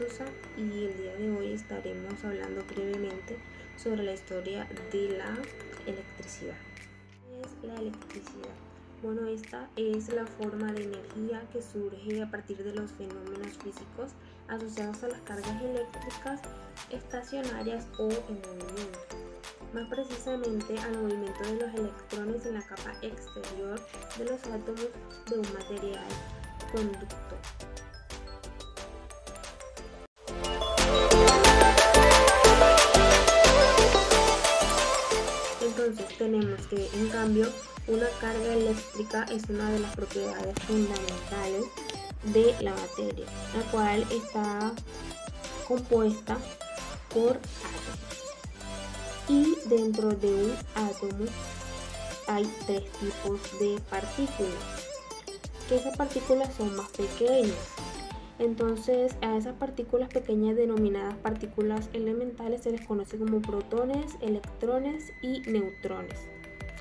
Sosa y el día de hoy estaremos hablando brevemente sobre la historia de la electricidad. ¿Qué es la electricidad? Bueno, esta es la forma de energía que surge a partir de los fenómenos físicos asociados a las cargas eléctricas estacionarias o en movimiento. Más precisamente al movimiento de los electrones en la capa exterior de los átomos de un material conductor. Entonces tenemos que, en cambio, una carga eléctrica es una de las propiedades fundamentales de la materia, la cual está compuesta por átomos. Y dentro de un átomo hay tres tipos de partículas, que esas partículas son más pequeñas. Entonces a esas partículas pequeñas denominadas partículas elementales se les conoce como protones, electrones y neutrones.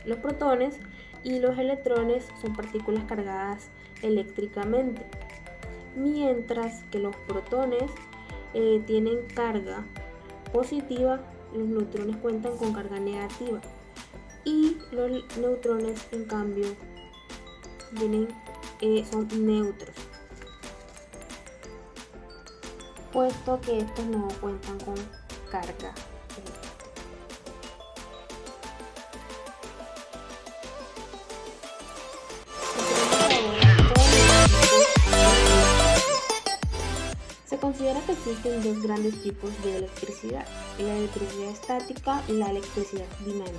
Los protones y los electrones son partículas cargadas eléctricamente, mientras que los protones tienen carga positiva, los neutrones cuentan con carga negativa y los neutrones en cambio son neutros, puesto que estos no cuentan con carga. Se considera que existen dos grandes tipos de electricidad, la electricidad estática y la electricidad dinámica.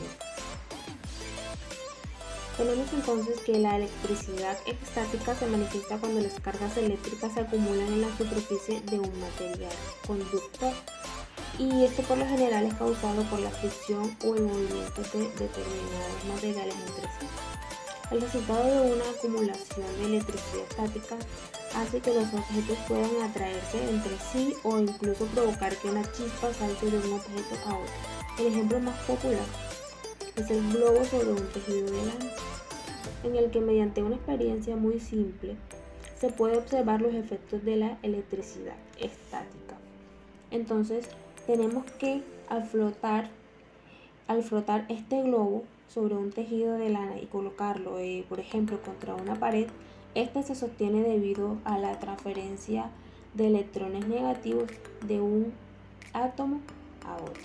Tenemos entonces que la electricidad estática se manifiesta cuando las cargas eléctricas se acumulan en la superficie de un material conductor, y esto por lo general es causado por la fricción o el movimiento de determinados materiales entre sí. El resultado de una acumulación de electricidad estática hace que los objetos puedan atraerse entre sí o incluso provocar que una chispa salte de un objeto a otro. El ejemplo más popular es el globo sobre un tejido de lana, en el que mediante una experiencia muy simple se puede observar los efectos de la electricidad estática. Entonces tenemos que al flotar este globo sobre un tejido de lana y colocarlo, por ejemplo, contra una pared, este se sostiene debido a la transferencia de electrones negativos de un átomo a otro.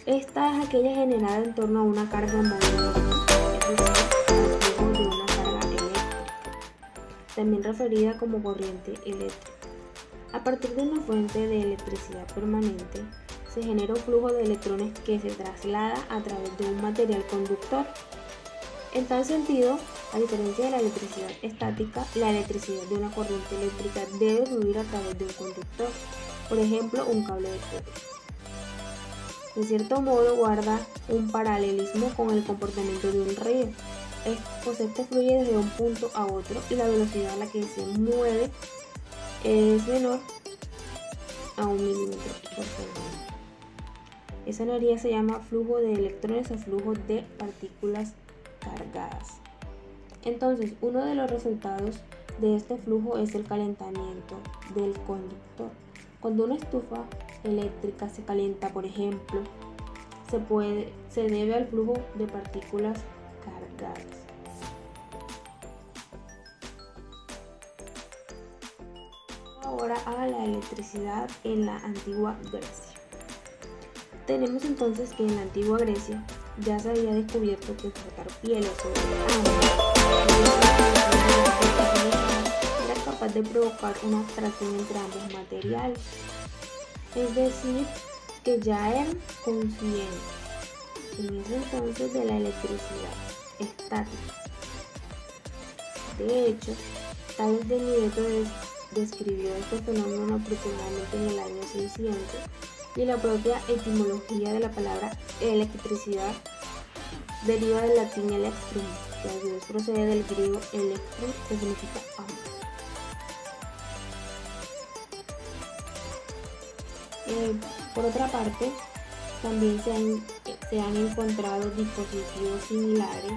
Esta es aquella generada en torno a una carga en movimiento, es decir, el flujo de una carga eléctrica, también referida como corriente eléctrica. A partir de una fuente de electricidad permanente, se genera un flujo de electrones que se traslada a través de un material conductor. En tal sentido, a diferencia de la electricidad estática, la electricidad de una corriente eléctrica debe fluir a través de un conductor, por ejemplo, un cable de cobre. De cierto modo guarda un paralelismo con el comportamiento de un río, pues este fluye desde un punto a otro y la velocidad a la que se mueve es menor a 1 milímetro por segundo. Esa energía se llama flujo de electrones o flujo de partículas cargadas. Entonces, uno de los resultados de este flujo es el calentamiento del conductor. Cuando una estufa eléctrica se calienta, por ejemplo, se debe al flujo de partículas cargadas. Ahora a la electricidad en la antigua Grecia. Tenemos entonces que en la antigua Grecia ya se había descubierto que frotar pieles sobre era capaz de provocar una atracción entre ambos materiales, es decir, que ya eran conscientes en ese entonces de la electricidad estática. De hecho, Tales de Mileto describió este fenómeno aproximadamente en el año 600, y la propia etimología de la palabra electricidad deriva del latín electrum, que a su vez procede del griego electrum, que significa amor. Por otra parte, también se han encontrado dispositivos similares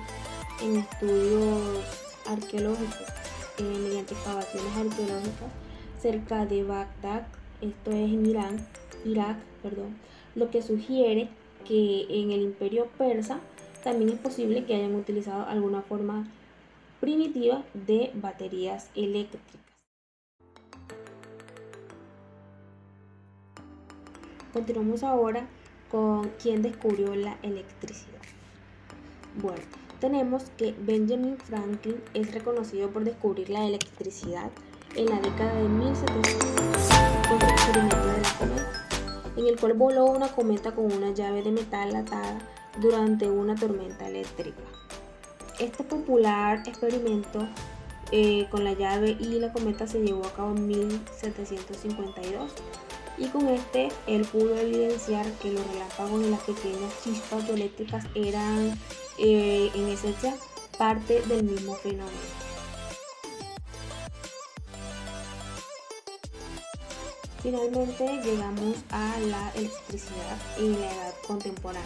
en estudios arqueológicos mediante excavaciones arqueológicas cerca de Bagdad, esto es en Irak, lo que sugiere que en el imperio persa también es posible que hayan utilizado alguna forma primitiva de baterías eléctricas. Continuamos ahora con quién descubrió la electricidad. Bueno, tenemos que Benjamin Franklin es reconocido por descubrir la electricidad en la década de 1700 con el experimento de la cometa, en el cual voló una cometa con una llave de metal atada durante una tormenta eléctrica. Este popular experimento con la llave y la cometa se llevó a cabo en 1752 y con este él pudo evidenciar que los relámpagos y las pequeñas chispas eléctricas eran en esencia parte del mismo fenómeno. Finalmente llegamos a la electricidad en la edad contemporánea.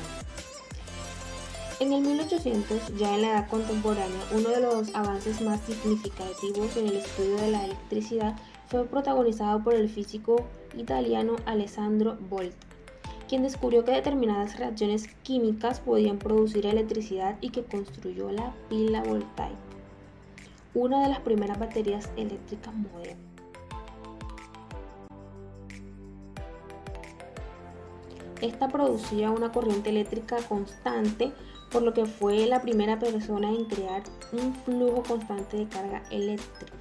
En el 1800, ya en la edad contemporánea, uno de los avances más significativos en el estudio de la electricidad fue protagonizado por el físico italiano Alessandro Volta, quien descubrió que determinadas reacciones químicas podían producir electricidad y que construyó la pila voltaica, una de las primeras baterías eléctricas modernas. Esta producía una corriente eléctrica constante, por lo que fue la primera persona en crear un flujo constante de carga eléctrica.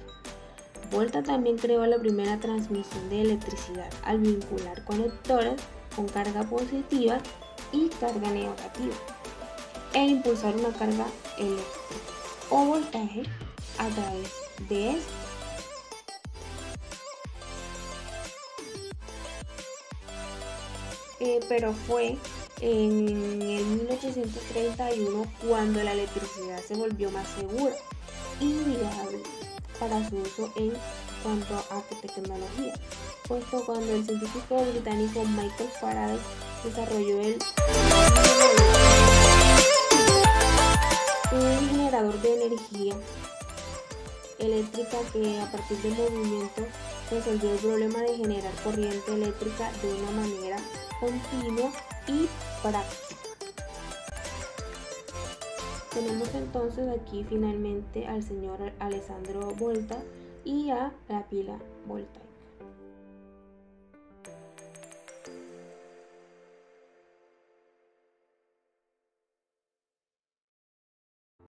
Volta también creó la primera transmisión de electricidad al vincular conectores con carga positiva y carga negativa e impulsar una carga eléctrica o voltaje a través de esto. Pero fue en el 1831 cuando la electricidad se volvió más segura y viable para su uso en cuanto a tecnología, puesto cuando el científico británico Michael Faraday desarrolló un generador de energía eléctrica que a partir del movimiento resolvió el problema de generar corriente eléctrica de una manera continua y práctica. Tenemos entonces aquí finalmente al señor Alessandro Volta y a la pila voltaica.